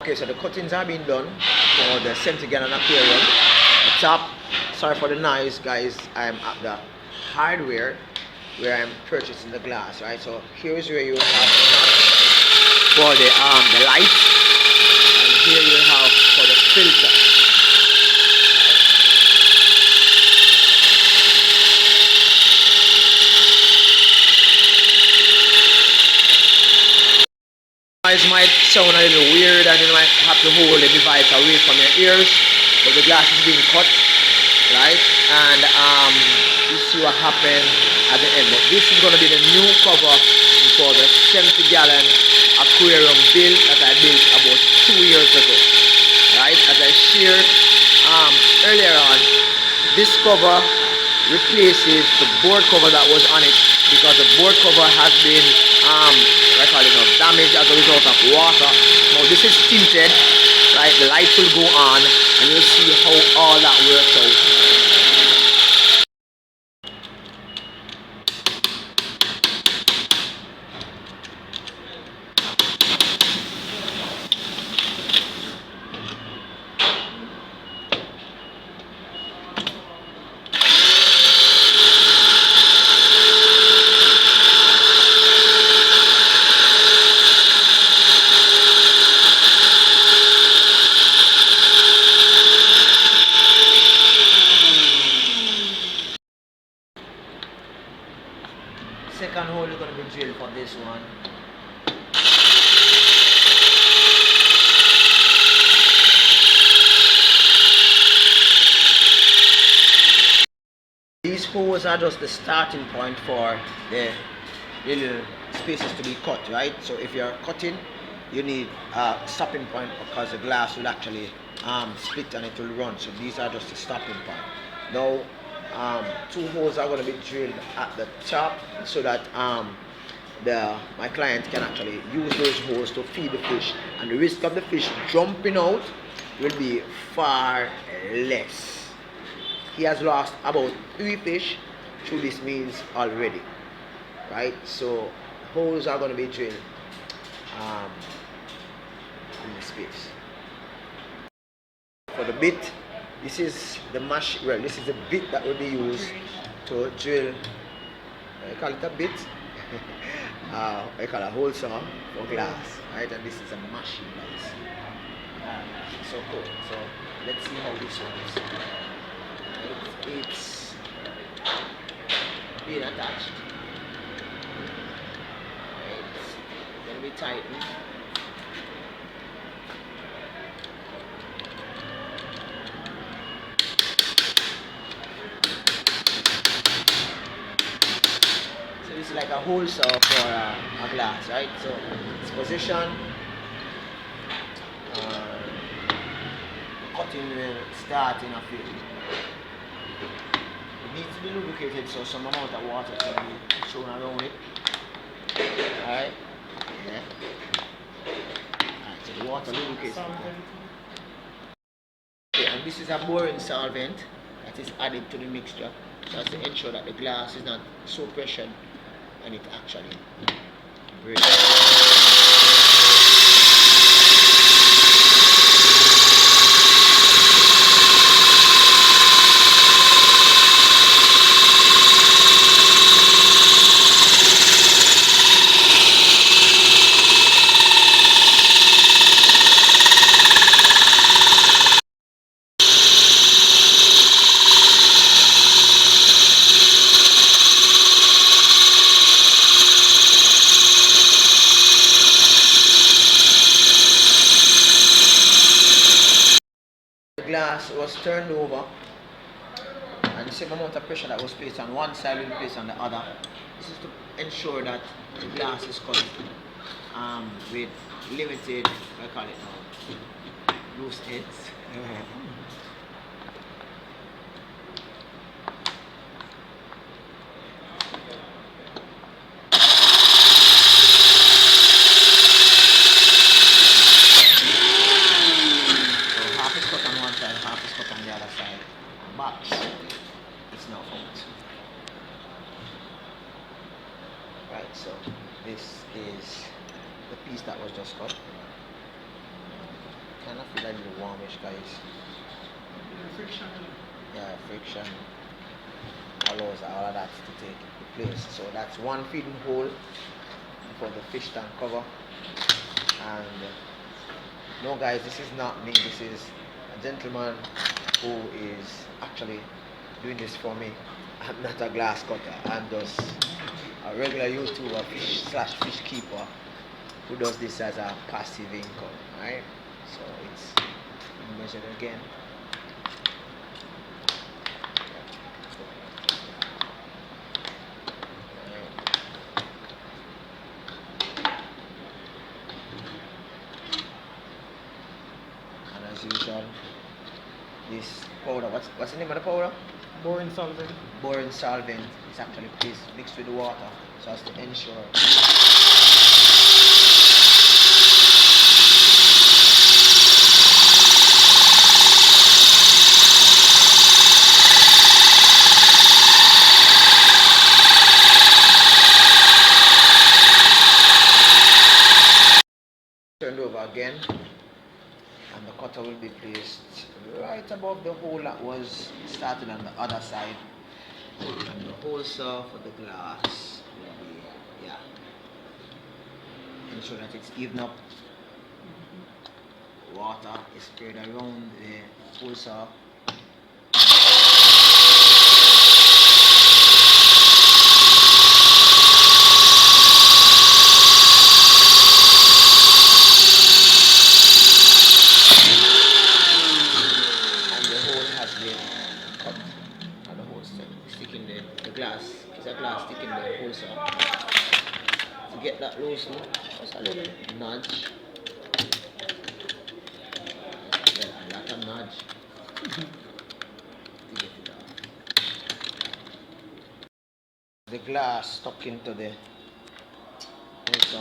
Okay, so the cuttings are being done for the 70-gallon aquarium. The top, sorry for the noise, guys. I'm at the hardware where I'm purchasing the glass, right? So here is where you have the nut for the light, and here you have for the filter. It might sound a little weird and you might have to hold the device away from your ears, but the glass is being cut, right? And you see what happened at the end. But this is going to be the new cover for the 70-gallon aquarium build that I built about 2 years ago, right? As I shared earlier on, this cover replaces the board cover that was on it, because the board cover has been damaged as a result of water. Now this is tinted, right? The light will go on and you'll see how all that works out. Second hole is going to be drilled for this one. These holes are just the starting point for the little spaces to be cut, right? So if you're cutting, you need a stopping point, because the glass will actually split and it will run. So these are just the stopping point. Now 2 holes are going to be drilled at the top so that my client can actually use those holes to feed the fish, and the risk of the fish jumping out will be far less. He has lost about 3 fish through this means already, right? So holes are going to be drilled in the space. For the bit, this is the this is the bit that will be used to drill. I call it a bit. I call a hole saw for glass, right? And this is a machine, guys. So cool. So let's see how this works. It's being attached. It's gonna be tightened. It's like a hole saw for a glass, right? So it's position, cutting will start in a field. It needs to be lubricated, so some amount of water can be thrown around it. Alright? Yeah. Alright, so the water lubricates. Okay, and this is a boring solvent that is added to the mixture, so as to ensure that the glass is not so pressured and it actually breaks. Glass was turned over, and the same amount of pressure that was placed on one side will be placed on the other. This is to ensure that the glass is cut with limited, I call it now, loose ends. Box is now out. Right, so this is the piece that was just cut. kind of feel like the warmish, guys. Friction. Yeah, friction allows all of that to take place. So that's one feeding hole for the fish tank cover. And no, guys, this is not me. This is a gentleman who is actually doing this for me. I'm not a glass cutter. I'm just a regular YouTuber, fish keeper, who does this as a passive income, right? So it's measured again. And as usual, this powder, what's the name of the powder? Boring solvent. Boring solvent is actually mixed with the water so as to ensure turned over again, and the cutter will be placed right above the hole that was started on the other side, and the hole saw for the glass will be, yeah, ensure that it's even up. Water is sprayed around the hole saw. Glass stick in the hole saw. To get that loose, just a little nudge. Yeah, like a nudge. To get it off. The glass stuck into the hole saw.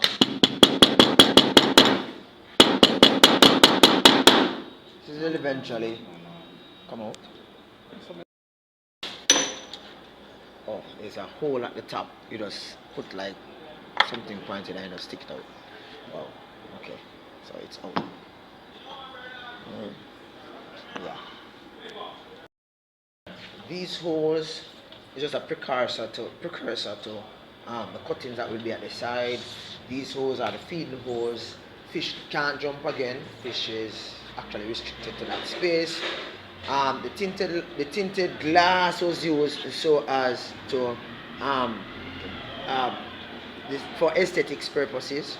This will eventually come out. Oh, there's a hole at the top. You just put like something pointed and just stick it out. Wow. Okay. So it's out. Yeah. These holes is just a precursor to the cuttings that will be at the side. These holes are the feeding holes. Fish can't jump again. Fish is actually restricted to that space. The tinted glass was used so as to for aesthetics purposes.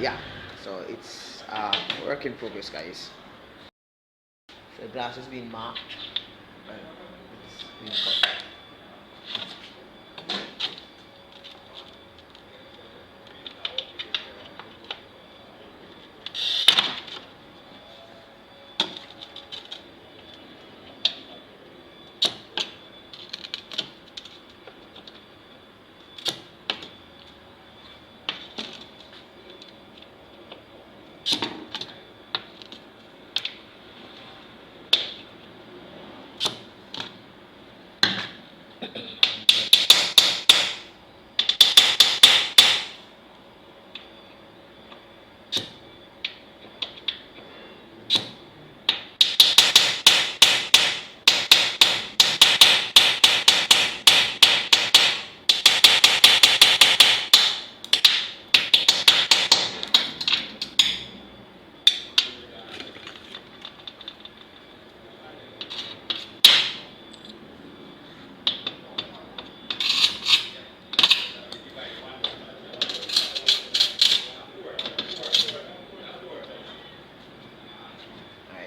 Yeah, so it's work in progress, guys. So the glass is being marked. It's being cut.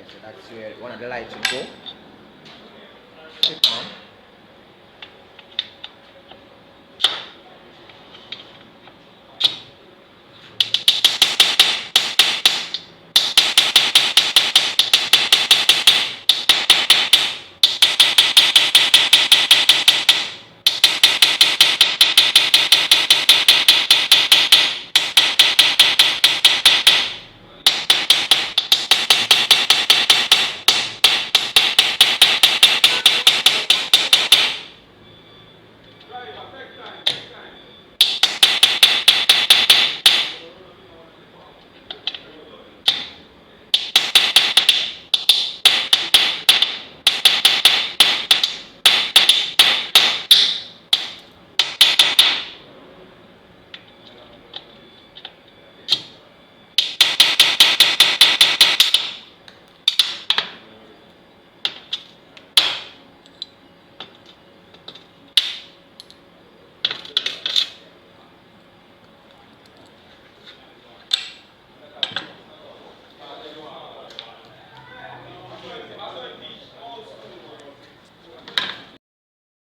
So that's where one of the lights will go. Click on.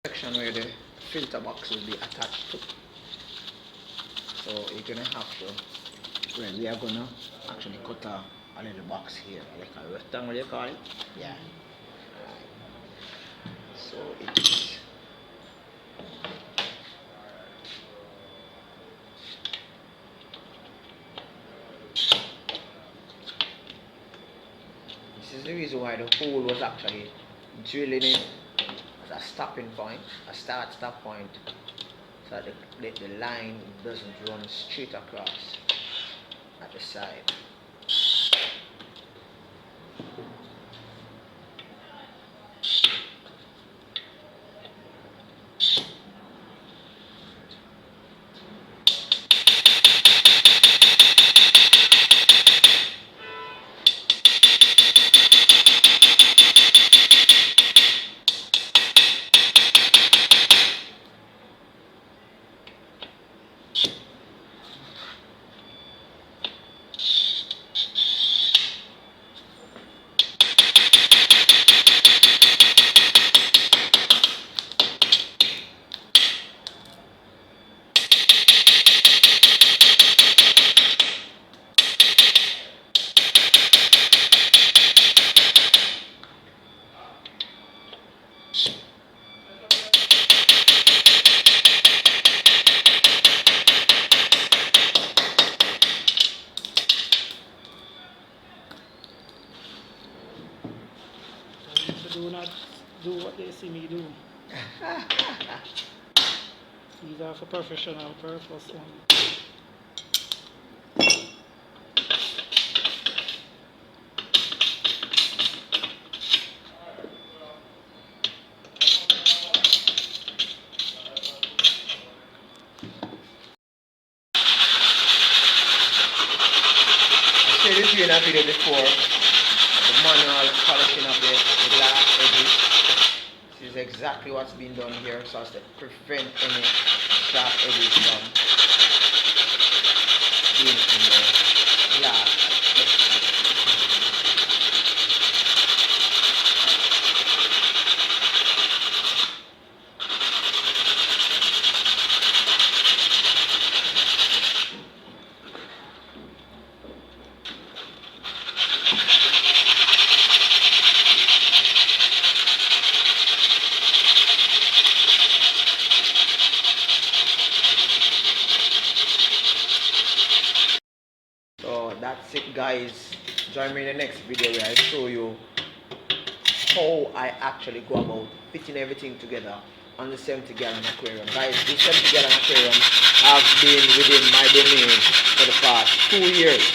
Section where the filter box will be attached to. So you're gonna have to, well, we are gonna actually cut a little box here, like a rectangle you call it. Yeah. So it's this is the reason why the hole was actually drilling it as a stopping point, a stop point, so that the line doesn't run straight across at the side. Do not do what they see me do. These are for professional purpose only. I said this in a video before, the manual polishing of the glass edges. This is exactly what's being done here, so as to prevent any sharp edges from being in the glass. So that's it, guys. Join me in the next video where I show you how I actually go about fitting everything together on the 70-gallon aquarium. Guys, this 70-gallon aquarium have been within my domain for the past 2 years,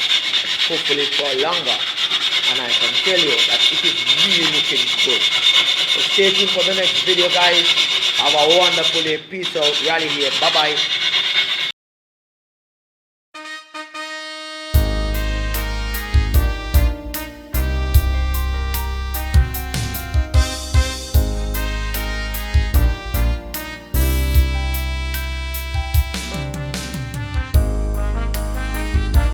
hopefully for longer, and I can tell you that it is really looking good. So stay tuned for the next video, guys. Have a wonderful day. Peace out. Rally here. Bye bye.